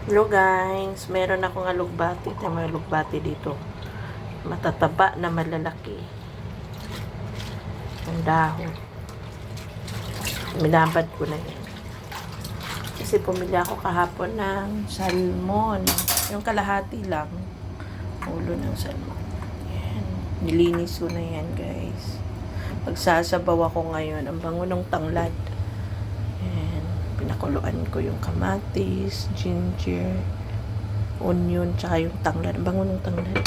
Hello guys, meron akong alugbati. May alugbati dito. Matataba na malalaki. Ang dahon. Minabad ko na yan. Kasi pumili ako kahapon ng salmon. Yung kalahati lang. Ulo ng salmon. Yan. Nilinis ko na yan guys. Pagsasabaw ako ngayon, ang bango ng tanglad. Yan. Pinakuluan ko yung kamatis, ginger, onion, tsaka yung tanglad. Ang bango ng tanglad.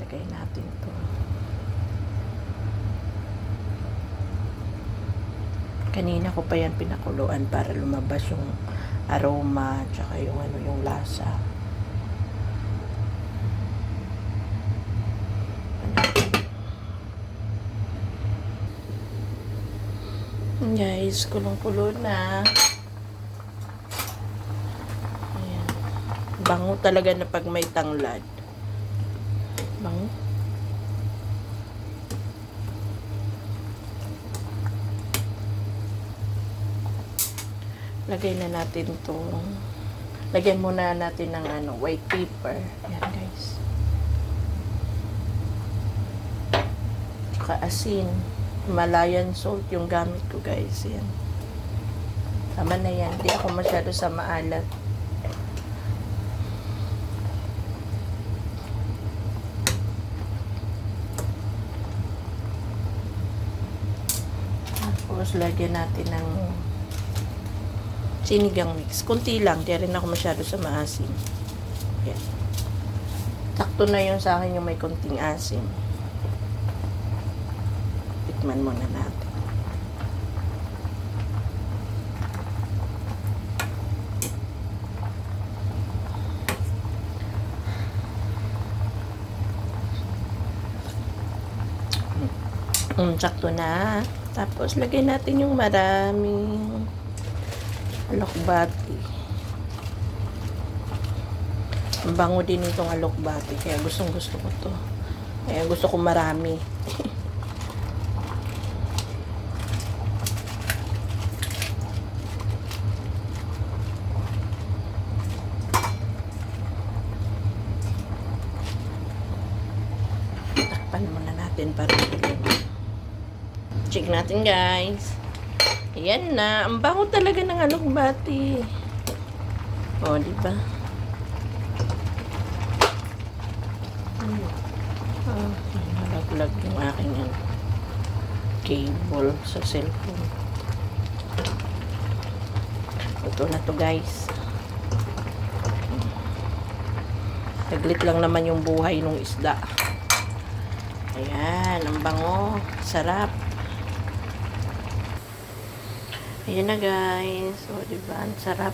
Lagay natin to. Kanina ko pa yan pinakuluan para lumabas yung aroma, tsaka yung yung lasa. Guys, kulong-kulo na. Ayan. Bango talaga na pag may tanglad. Bango. Lagay na natin to. Lagyan muna natin ng white paper. Ayan guys. Tsaka asin. Himalayan salt yung gamit ko guys. Yan. Tama na yan. Hindi ako masyado sa maalat. Tapos lagyan natin ng sinigang mix. Kunti lang. Di rin ako masyado sa maasim. Yan. Sakto na yun sa akin yung may kunting asim. Tikman muna natin. Sakto na. Tapos, lagay natin yung maraming alokbati. Ang bango din itong alokbati. Kaya gusto ko to. Kaya gusto ko marami. Takpan muna natin para check natin guys. Ayan na. Ang bango talaga ng alokbati. O, diba? Nalaglag yung aking cable sa cellphone. Ito na to guys. Taglit lang naman yung buhay ng isda. Ayan, ang bango. Sarap. Ayan na guys. O, diba? Ang sarap.